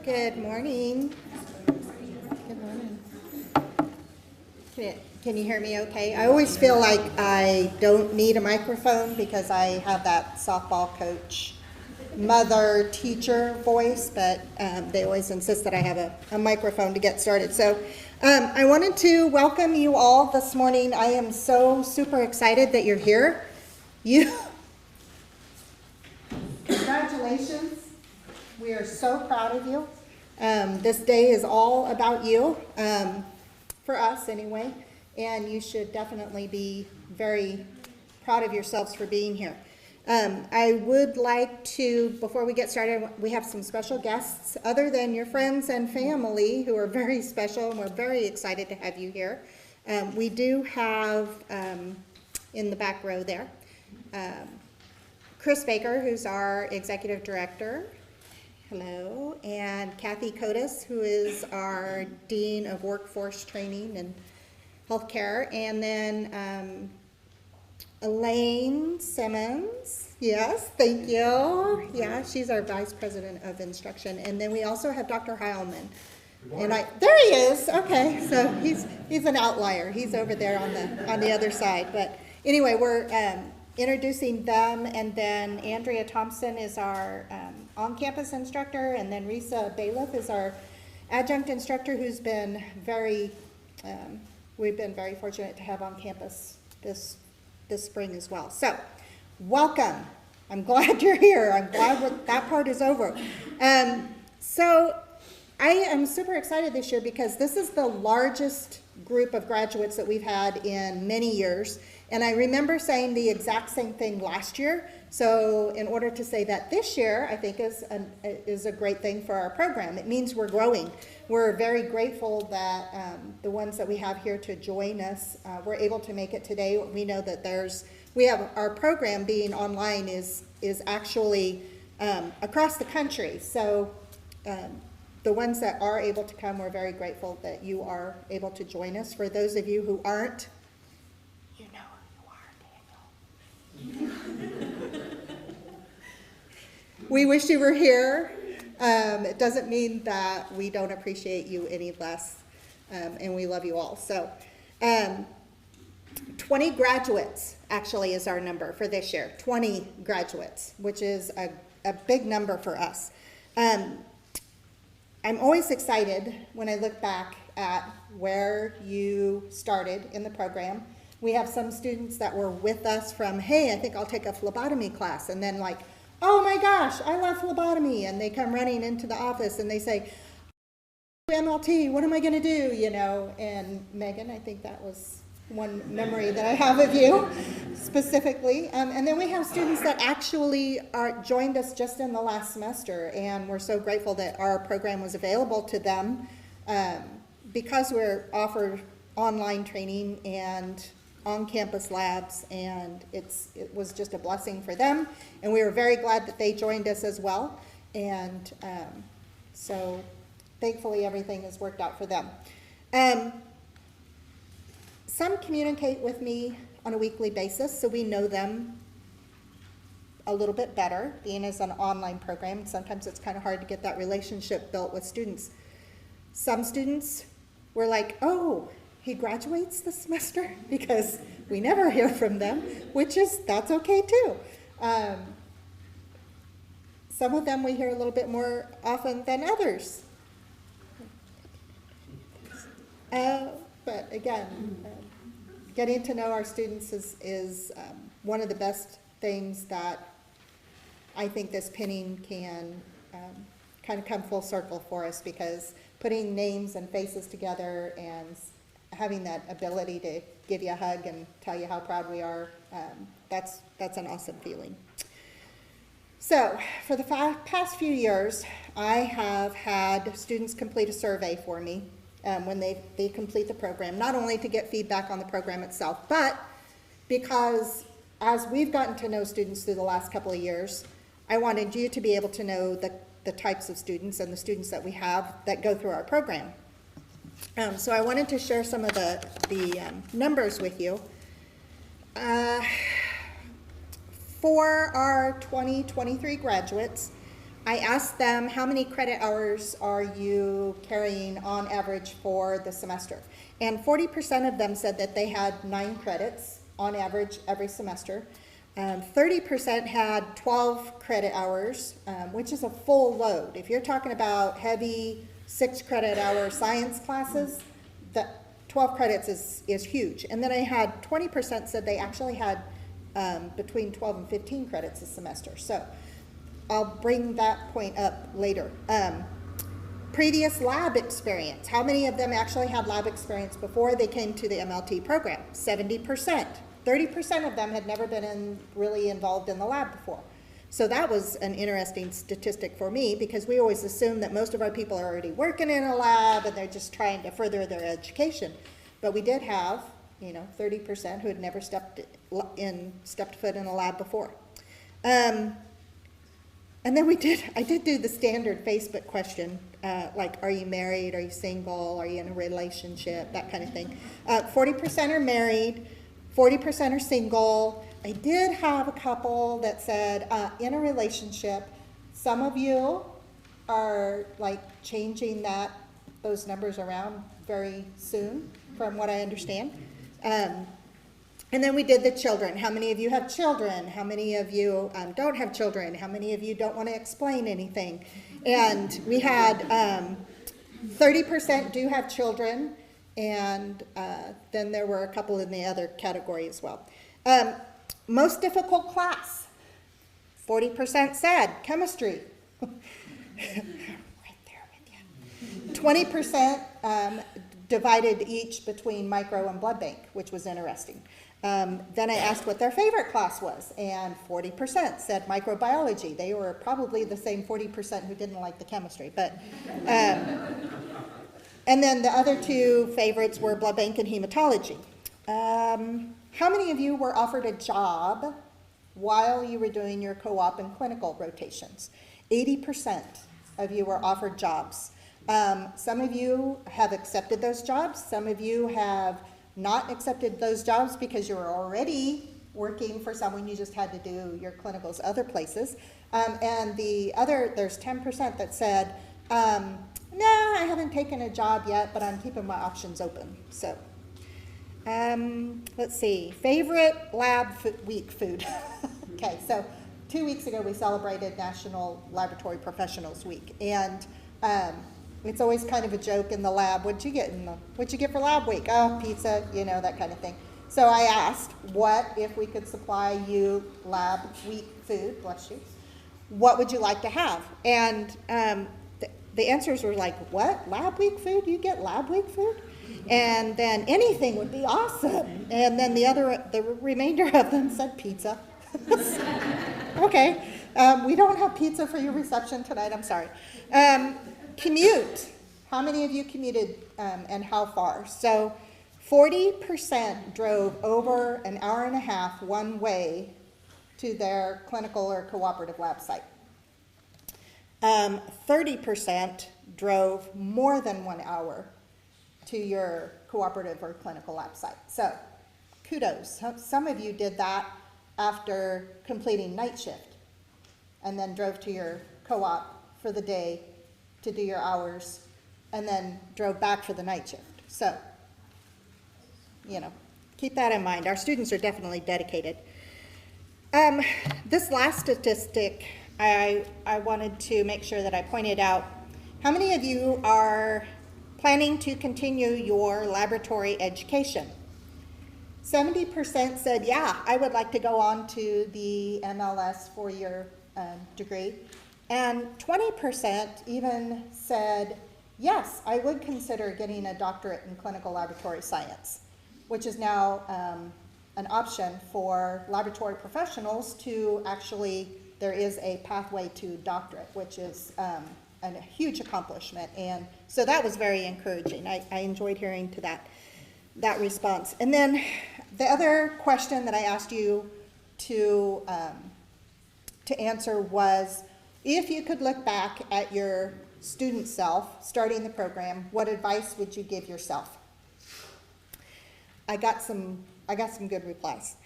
Good morning. Good morning. Can you hear me okay? I always feel like I don't need a microphone because I have that softball coach, mother, teacher voice, but they always insist that I have a microphone to get started. So I wanted to welcome you all this morning. I am so super excited that you're here. Congratulations. We are so proud of you. This day is all about you, for us anyway, and you should definitely be very proud of yourselves for being here. I would like to, before we get started, we have some special guests other than your friends and family who are very special, and we're very excited to have you here. We do have, in the back row there, Chris Baker, who's our executive director. Hello. And Kathy Kotis, who is our Dean of Workforce Training and Healthcare. And then Elaine Simmons. Yes, thank you. Yeah, she's our Vice President of Instruction. And then we also have Dr. Heilman. And there he is. Okay, so he's an outlier. He's over there on the other side. But anyway, we're introducing them, and then Andrea Thompson is our on-campus instructor, and then Risa Bailiff is our adjunct instructor who's been we've been very fortunate to have on campus this spring as well. So, welcome. I'm glad you're here. I'm glad that part is over. So, I am super excited this year because this is the largest group of graduates that we've had in many years. And I remember saying the exact same thing last year. So in order to say that this year, I think is a great thing for our program. It means we're growing. We're very grateful that the ones that we have here to join us were able to make it today. We know that we have our program being online is actually across the country. So the ones that are able to come, we're very grateful that you are able to join us. For those of you who aren't, you know who you are, Daniel. We wish you were here. It doesn't mean that we don't appreciate you any less, and we love you all. So 20 graduates actually is our number for this year, 20 graduates, which is a big number for us. I'm always excited when I look back at where you started in the program. We have some students that were with us from, hey, I think I'll take a phlebotomy class, and then like, oh my gosh, I love phlebotomy, and they come running into the office and they say, MLT, what am I going to do, and Megan, I think that was one memory that I have of you specifically. And then we have students that actually joined us just in the last semester, and we're so grateful that our program was available to them because we're offered online training and on-campus labs, and it was just a blessing for them, and we were very glad that they joined us as well, and so thankfully everything has worked out for them. Some communicate with me on a weekly basis, so we know them a little bit better, being as an online program. Sometimes it's kind of hard to get that relationship built with students. Some students were like, oh, he graduates this semester, because we never hear from them, that's okay too. Some of them we hear a little bit more often than others. But again, getting to know our students is one of the best things that I think this pinning can kind of come full circle for us, because putting names and faces together and having that ability to give you a hug and tell you how proud we are, that's an awesome feeling. So for the past few years, I have had students complete a survey for me when they complete the program, not only to get feedback on the program itself, but because as we've gotten to know students through the last couple of years, I wanted you to be able to know the types of students and the students that we have that go through our program. So I wanted to share some of the numbers with you. For our 2023 graduates, I asked them, how many credit hours are you carrying on average for the semester? And 40% of them said that they had 9 credits on average every semester. 30% had 12 credit hours, which is a full load. If you're talking about heavy 6 credit hour science classes, the 12 credits is huge. And then I had 20% said they actually had between 12 and 15 credits a semester. So I'll bring that point up later. Previous lab experience. How many of them actually had lab experience before they came to the MLT program? 70%. 30% of them had never been really involved in the lab before. So that was an interesting statistic for me, because we always assume that most of our people are already working in a lab and they're just trying to further their education. But we did have, 30% who had never stepped foot in a lab before. And then I did do the standard Facebook question, like, are you married, are you single, are you in a relationship, that kind of thing. 40% are married, 40% are single. I did have a couple that said, in a relationship. Some of you are like changing those numbers around very soon, from what I understand. And then we did the children. How many of you have children? How many of you don't have children? How many of you don't want to explain anything? And we had 30% do have children, and then there were a couple in the other category as well. Most difficult class, 40% said chemistry. Right there with you. 20% divided each between micro and blood bank, which was interesting. Then I asked what their favorite class was, and 40% said microbiology. They were probably the same 40% who didn't like the chemistry. But and then the other 2 favorites were blood bank and hematology. How many of you were offered a job while you were doing your co-op and clinical rotations? 80% of you were offered jobs. Some of you have accepted those jobs. Some of you have not accepted those jobs because you were already working for someone, you just had to do your clinicals other places. And there's 10% that said, nah, I haven't taken a job yet, but I'm keeping my options open. So, let's see, favorite lab week food. Okay, so 2 weeks ago we celebrated National Laboratory Professionals Week, and it's always kind of a joke in the lab. What'd you get for lab week? Oh, pizza, that kind of thing. So I asked, what if we could supply you lab week food, bless you, what would you like to have? And the answers were like, what, lab week food? You get lab week food? And then anything would be awesome. And then the remainder of them said pizza. Okay, we don't have pizza for your reception tonight, I'm sorry. Commute. How many of you commuted and how far? So 40% drove over an hour and a half one way to their clinical or cooperative lab site. 30% drove more than 1 hour to your cooperative or clinical lab site. So kudos. Some of you did that after completing night shift and then drove to your co-op for the day to do your hours, and then drove back for the night shift. So, keep that in mind. Our students are definitely dedicated. This last statistic, I wanted to make sure that I pointed out. How many of you are planning to continue your laboratory education? 70% said, yeah, I would like to go on to the MLS 4-year degree. And 20% even said, yes, I would consider getting a doctorate in clinical laboratory science, which is now an option for laboratory professionals to actually, there is a pathway to doctorate, which is a huge accomplishment. And so that was very encouraging. I enjoyed hearing to that response. And then the other question that I asked you to answer was, if you could look back at your student self starting the program, what advice would you give yourself? I got some good replies.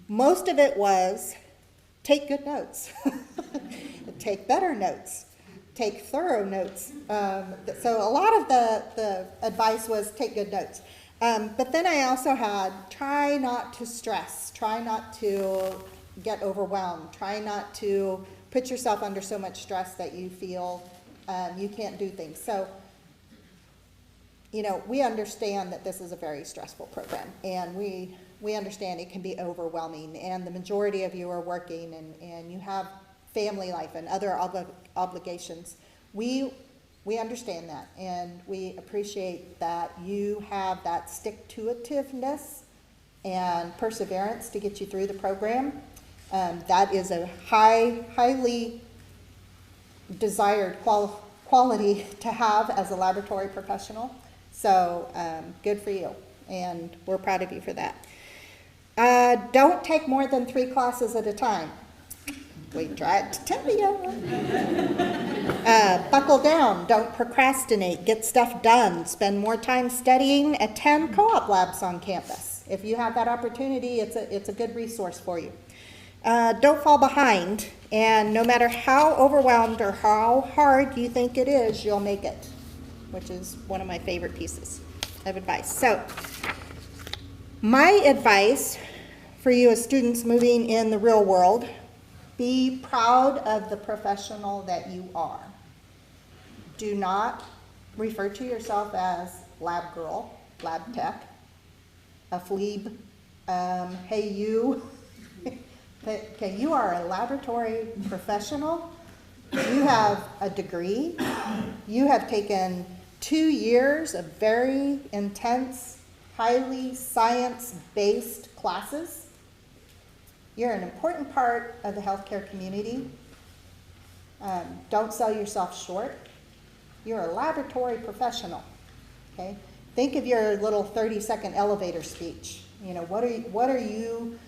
Most of it was, take good notes. Take better notes. take thorough notes. So a lot of the advice was take good notes. But then I also had try not to stress, try not to get overwhelmed, try not to put yourself under so much stress that you feel you can't do things. So, you know, we understand that this is a very stressful program, and we understand it can be overwhelming, and the majority of you are working, and you have family life and other obligations. We understand that, and we appreciate that you have that stick-to-itiveness and perseverance to get you through the program. That is a highly desired quality to have as a laboratory professional. So good for you, and we're proud of you for that. Don't take more than 3 classes at a time. We tried to tell you. Buckle down, don't procrastinate, get stuff done, spend more time studying, attend co-op labs on campus. If you have that opportunity, it's a good resource for you. Don't fall behind, and no matter how overwhelmed or how hard you think it is, you'll make it, which is one of my favorite pieces of advice. So, my advice for you as students moving in the real world, be proud of the professional that you are. Do not refer to yourself as lab girl, lab tech, a phlebe, hey you. Okay, you are a laboratory professional. You have a degree. You have taken 2 years of very intense, highly science-based classes. You're an important part of the healthcare community. Don't sell yourself short. You're a laboratory professional. Okay, think of your little 30-second elevator speech. You know, what are you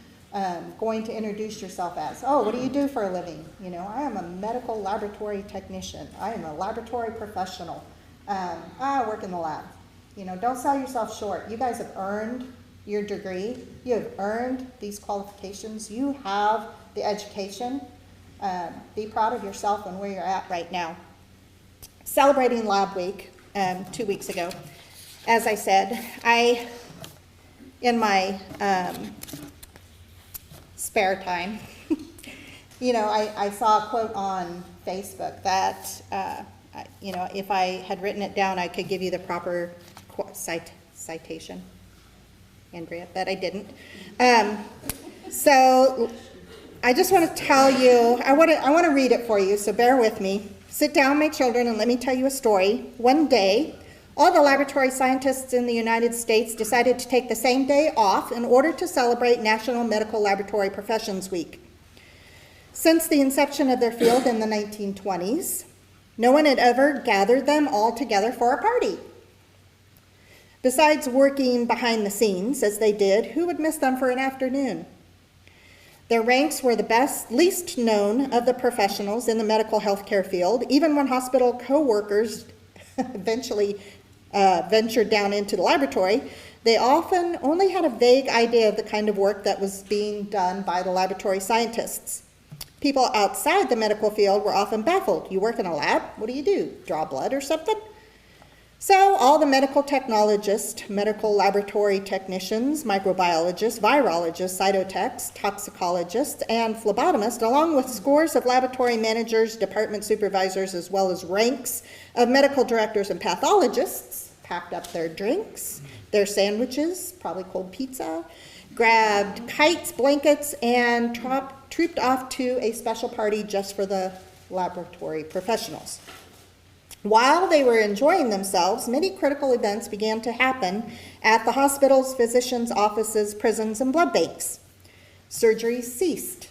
going to introduce yourself as? Oh, what do you do for a living? You know, I am a medical laboratory technician. I am a laboratory professional. I work in the lab. You know, don't sell yourself short. You guys have earned your degree. You have earned these qualifications. You have the education. Be proud of yourself and where you're at right now. Celebrating Lab Week 2 weeks ago, as I said, in my spare time, you know, I saw a quote on Facebook that, you know, if I had written it down, I could give you the proper citation, Andrea, that I didn't. So I just want to tell you, I want to read it for you, so bear with me. Sit down, my children, and let me tell you a story. One day, all the laboratory scientists in the United States decided to take the same day off in order to celebrate National Medical Laboratory Professions Week. Since the inception of their field in the 1920s, no one had ever gathered them all together for a party. Besides working behind the scenes, as they did, who would miss them for an afternoon? Their ranks were the least known of the professionals in the medical healthcare field. Even when hospital co-workers eventually ventured down into the laboratory, they often only had a vague idea of the kind of work that was being done by the laboratory scientists. People outside the medical field were often baffled. You work in a lab? What do you do? Draw blood or something? So all the medical technologists, medical laboratory technicians, microbiologists, virologists, cytotechs, toxicologists, and phlebotomists, along with scores of laboratory managers, department supervisors, as well as ranks of medical directors and pathologists, packed up their drinks, their sandwiches, probably cold pizza, grabbed kites, blankets, and trooped off to a special party just for the laboratory professionals. While they were enjoying themselves, many critical events began to happen at the hospitals, physicians' offices, prisons, and blood banks. Surgeries ceased.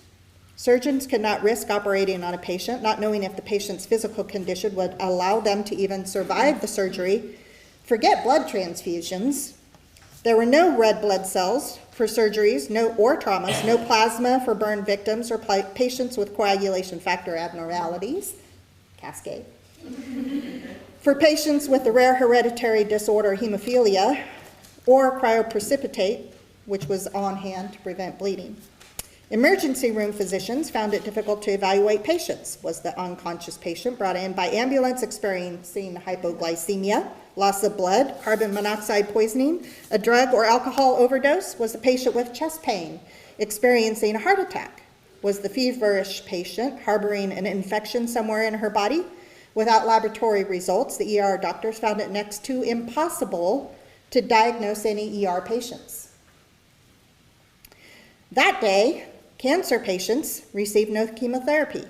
Surgeons could not risk operating on a patient, not knowing if the patient's physical condition would allow them to even survive the surgery. Forget blood transfusions. There were no red blood cells for surgeries, or traumas, no plasma for burn victims or patients with coagulation factor abnormalities, cascade. For patients with the rare hereditary disorder hemophilia or cryoprecipitate, which was on hand to prevent bleeding. Emergency room physicians found it difficult to evaluate patients. Was the unconscious patient brought in by ambulance experiencing hypoglycemia, loss of blood, carbon monoxide poisoning, a drug or alcohol overdose? Was the patient with chest pain experiencing a heart attack? Was the feverish patient harboring an infection somewhere in her body? Without laboratory results, the ER doctors found it next to impossible to diagnose any ER patients. That day, cancer patients received no chemotherapy.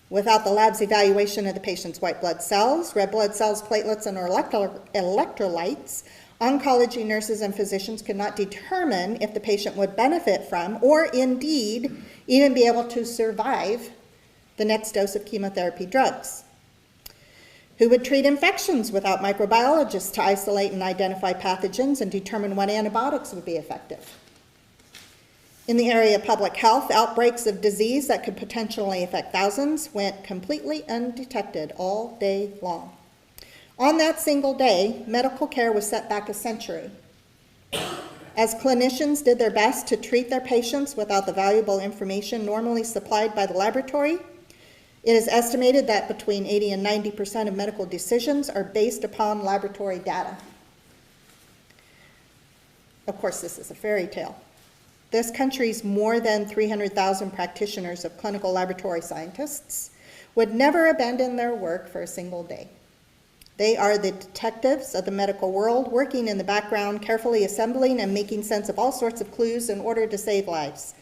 Without the lab's evaluation of the patient's white blood cells, red blood cells, platelets, and electrolytes, oncology nurses and physicians could not determine if the patient would benefit from, or indeed even be able to survive, the next dose of chemotherapy drugs. Who would treat infections without microbiologists to isolate and identify pathogens and determine what antibiotics would be effective? In the area of public health, outbreaks of disease that could potentially affect thousands went completely undetected all day long. On that single day, medical care was set back a century. As clinicians did their best to treat their patients without the valuable information normally supplied by the laboratory, it is estimated that between 80 and 90% of medical decisions are based upon laboratory data. Of course, this is a fairy tale. This country's more than 300,000 practitioners of clinical laboratory scientists would never abandon their work for a single day. They are the detectives of the medical world, working in the background, carefully assembling and making sense of all sorts of clues in order to save lives.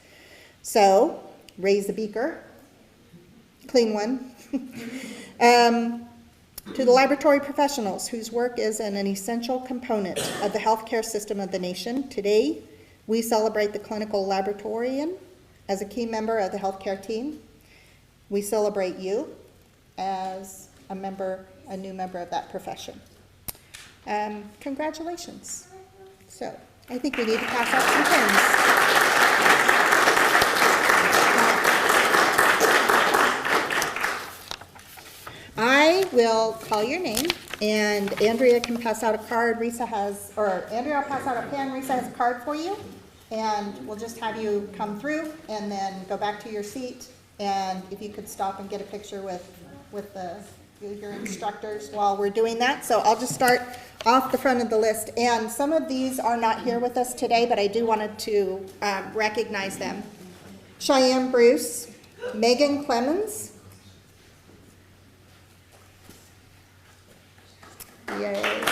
So, raise the beaker, clean one, to the laboratory professionals whose work is an essential component of the healthcare system of the nation. Today, we celebrate the clinical laboratorian as a key member of the healthcare team. We celebrate you as a new member of that profession. Congratulations. So, I think we need to pass out some pens. I will call your name, and Andrea can pass out a card. Andrea will pass out a pen. Risa has a card for you, and we'll just have you come through and then go back to your seat. And if you could stop and get a picture with your instructors while we're doing that. So I'll just start off the front of the list. And some of these are not here with us today, but I do wanted to recognize them. Cheyenne Bruce, Megan Clemens. Yay.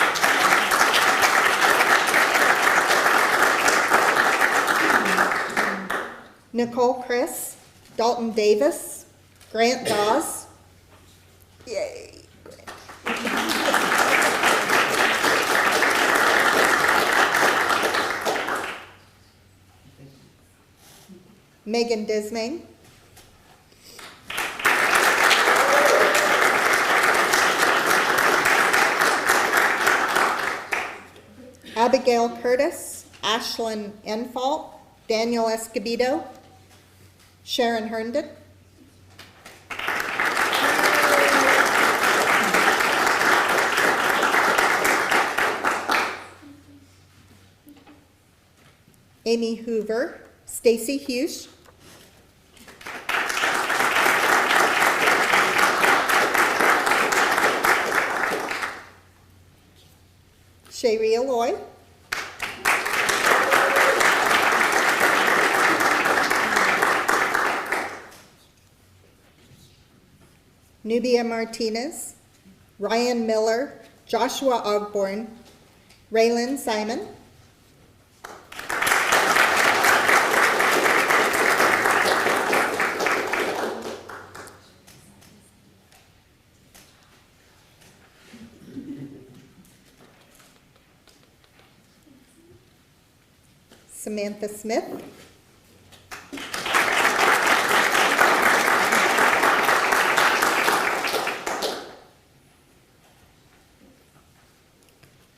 Nicole Chris, Dalton Davis, Grant Dawes. Yay. Megan Dismayne. Abigail Curtis, Ashlyn Enfalt, Daniel Escobedo, Sharon Herndon. Amy Hoover, Stacy Hughes, Sharia Loy, Nubia Martinez, Ryan Miller, Joshua Ogborn, Raylan Simon, Samantha Smith,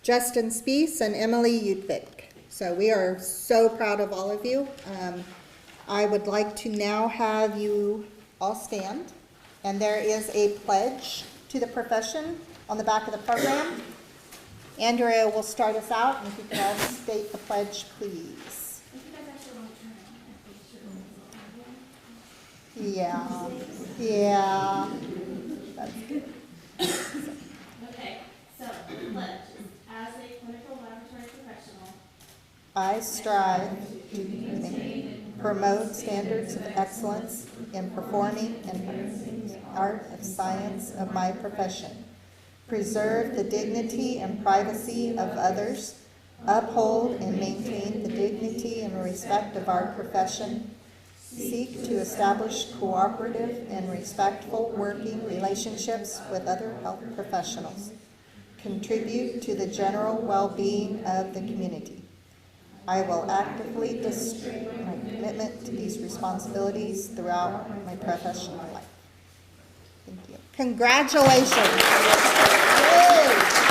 Justin Spees, and Emily Udvik. So we are so proud of all of you. I would like to now have you all stand, and there is a pledge to the profession on the back of the program. Andrea will start us out, and if you could all state the pledge, please. Yeah, yeah. That's good. Okay, so pledge. As a clinical laboratory professional, I strive to promote standards of excellence in performing and art of science of my profession, preserve the dignity and privacy of others, uphold and maintain the dignity and respect of our profession, seek to establish cooperative and respectful working relationships with other health professionals, contribute to the general well-being of the community. I will actively display my commitment to these responsibilities throughout my professional life. Thank you. Congratulations. Yay.